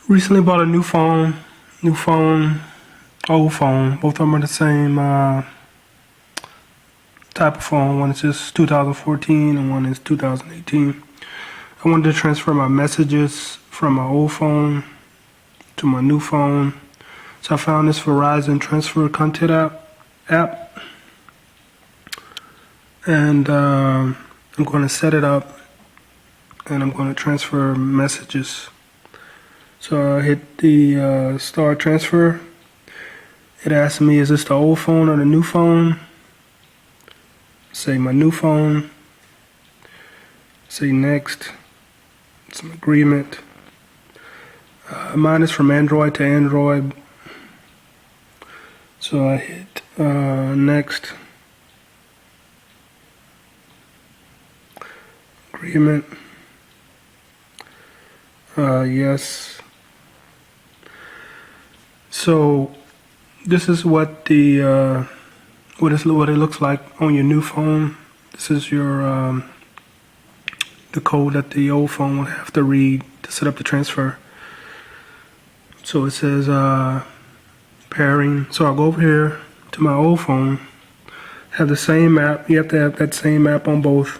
Recently bought a new phone, old phone. Both of them are the same type of phone. One is just 2014 and one is 2018. I wanted to transfer my messages from my old phone to my new phone. So I found this Verizon transfer content app. And I'm going to set it up and I'm going to transfer messages. So I hit the start transfer. It asks me, is this the old phone or the new phone? Say my new phone. Say next. Some agreement. Mine is from Android to Android. So I hit next. Agreement. Yes. So this is what the what it looks like on your new phone. This is your the code that the old phone will have to read to set up the transfer. So it says pairing. So I'll go over here to my old phone. Have the same app. You have to have that same app on both.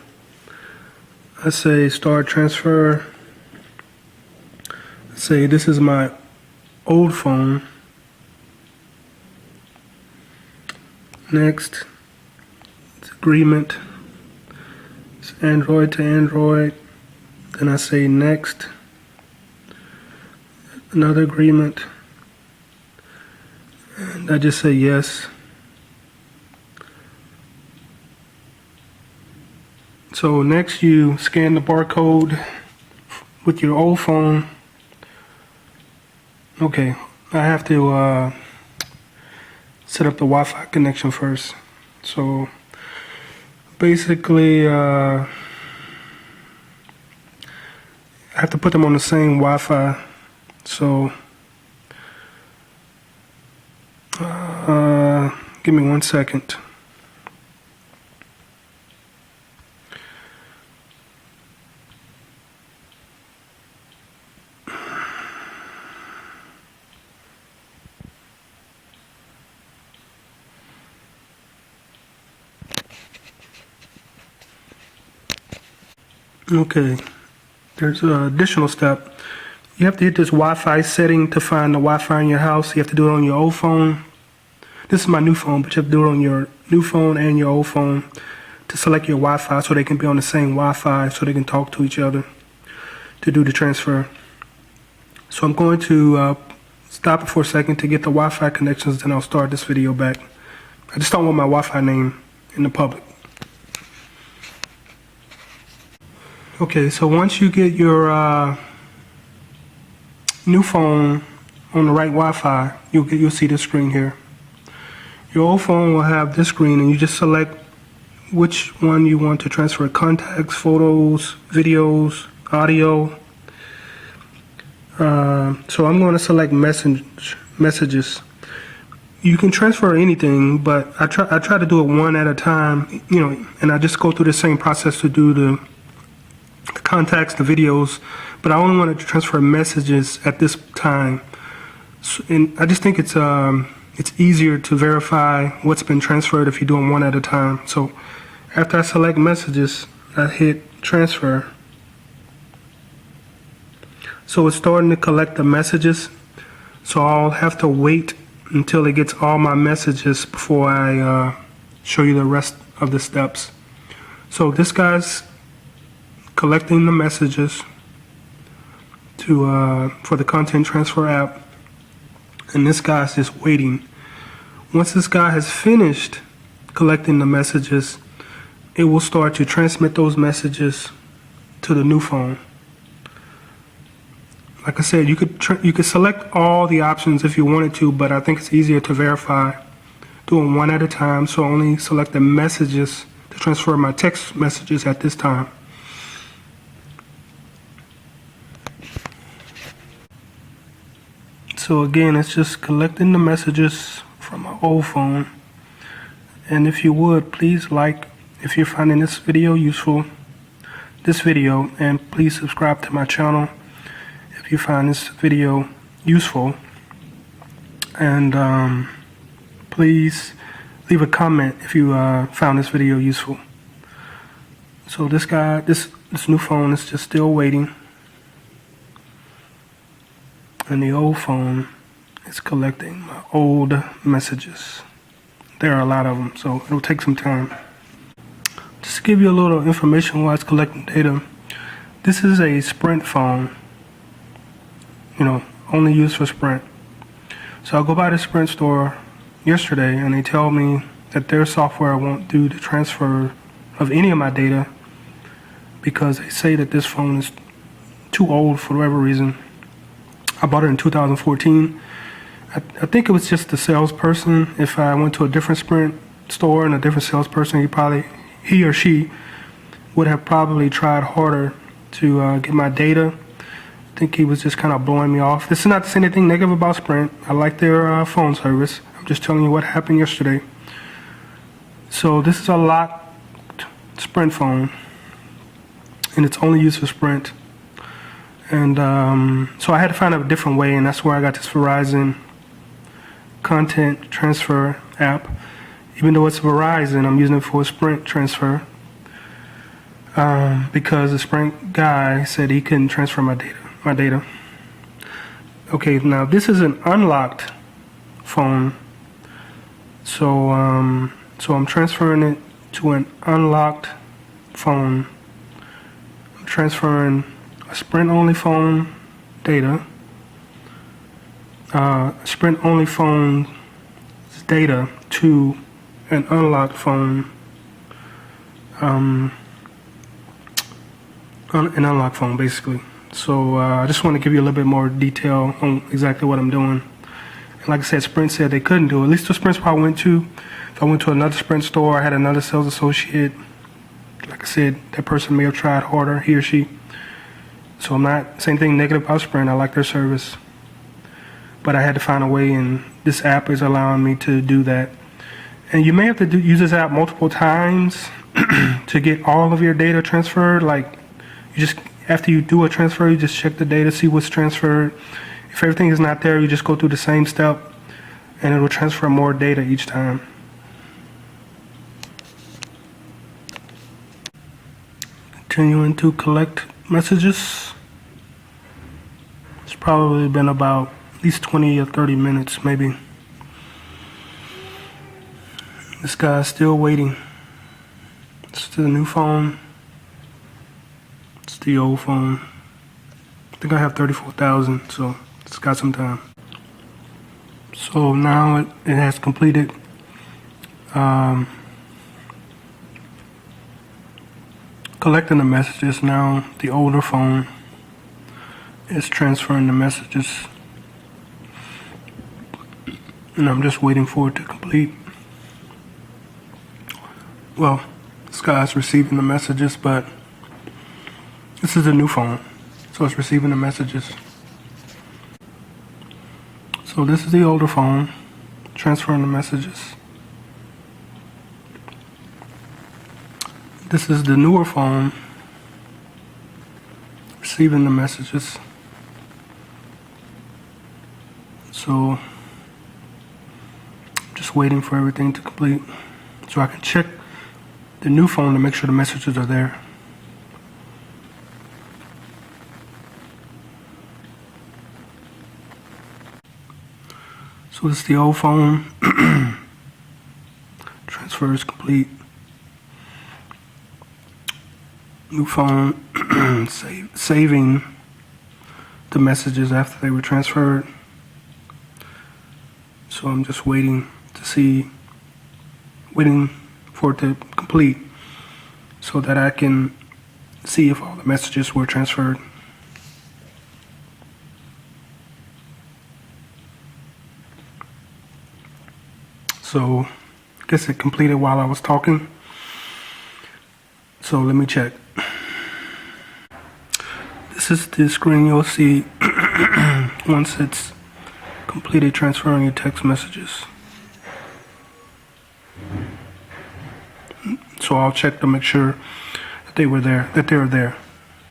I say start transfer. Say this is my old phone. Next, it's agreement. It's Android to Android. Then I say next. Another agreement. And I just say yes. So next you scan the barcode with your old phone. Okay, I have to set up the Wi-Fi connection first. So basically I have to put them on the same Wi-Fi. So give me 1 second. Okay, there's an additional step. You have to hit this Wi-Fi setting to find the Wi-Fi in your house. You have to do it on your old phone. This is my new phone, but you have to do it on your new phone and your old phone to select your Wi-Fi so they can be on the same Wi-Fi so they can talk to each other to do the transfer. So I'm going to stop it for a second to get the Wi-Fi connections, then I'll start this video back. I just don't want my Wi-Fi name in the public. Okay, so once you get your new phone on the right Wi-Fi, you'll see this screen here. Your old phone will have this screen, and you just select which one you want to transfer: contacts, photos, videos, audio. So I'm going to select messages. You can transfer anything, but I try to do it one at a time, and I just go through the same process to do the contacts, the videos, but I only wanted to transfer messages at this time. So, and I just think it's easier to verify what's been transferred if you do them one at a time. So after I select messages, I hit transfer. So it's starting to collect the messages. So I'll have to wait until it gets all my messages before I show you the rest of the steps. So this guy's collecting the messages for the content transfer app, and this guy's just waiting. Once this guy has finished collecting the messages, it will start to transmit those messages to the new phone. Like I said, you could select all the options if you wanted to, but I think it's easier to verify doing one at a time, so only select the messages to transfer my text messages at this time. So again, it's just collecting the messages from my old phone. And if you would, please like if you're finding this video useful, and please subscribe to my channel. if you find this video useful, and please leave a comment if you found this video useful. So this new phone is just still waiting, and the old phone is collecting my old messages. There are a lot of them, so it'll take some time. Just to give you a little information while it's collecting data, this is a Sprint phone, only used for Sprint. So I go by the Sprint store yesterday, and they tell me that their software won't do the transfer of any of my data because they say that this phone is too old for whatever reason. I bought it in 2014. I think it was just the salesperson. If I went to a different Sprint store and a different salesperson, he or she would have probably tried harder to get my data. I think he was just kind of blowing me off. This is not to say anything negative about Sprint. I like their phone service. I'm just telling you what happened yesterday. So this is a locked Sprint phone, and it's only used for Sprint. And so I had to find a different way, and that's where I got this Verizon content transfer app. Even though it's Verizon, I'm using it for a Sprint transfer because the Sprint guy said he couldn't transfer my data. Okay, now this is an unlocked phone, so I'm transferring it to an unlocked phone. I'm transferring a Sprint-only phone data, Sprint-only phone data to an unlocked phone, an unlocked phone basically. So I just want to give you a little bit more detail on exactly what I'm doing. And like I said, Sprint said they couldn't do it. At least the Sprint I went to. If I went to another Sprint store, I had another sales associate. Like I said, that person may have tried harder, he or she. So I'm not saying anything negative about Sprint. I like their service. But I had to find a way, and this app is allowing me to do that. And you may have to use this app multiple times to get all of your data transferred. Like, after you do a transfer, you just check the data, see what's transferred. If everything is not there, you just go through the same step, and it will transfer more data each time. Continuing to collect messages. It's probably been about at least 20 or 30 minutes, maybe. This guy's still waiting. It's the new phone. It's the old phone. I think I have 34,000, so it's got some time. So now it has completed collecting the messages. Now the older phone is transferring the messages, and I'm just waiting for it to complete. Well, this guy's receiving the messages, but this is a new phone, so it's receiving the messages. So this is the older phone transferring the messages. This is the newer phone receiving the messages. So just waiting for everything to complete so I can check the new phone to make sure the messages are there. So this is the old phone. Transfer is complete. New phone saving the messages after they were transferred. So I'm just waiting for it to complete so that I can see if all the messages were transferred. So I guess it completed while I was talking. So let me check. This is the screen you'll see once it's completed transferring your text messages. So I'll check to make sure that they were there.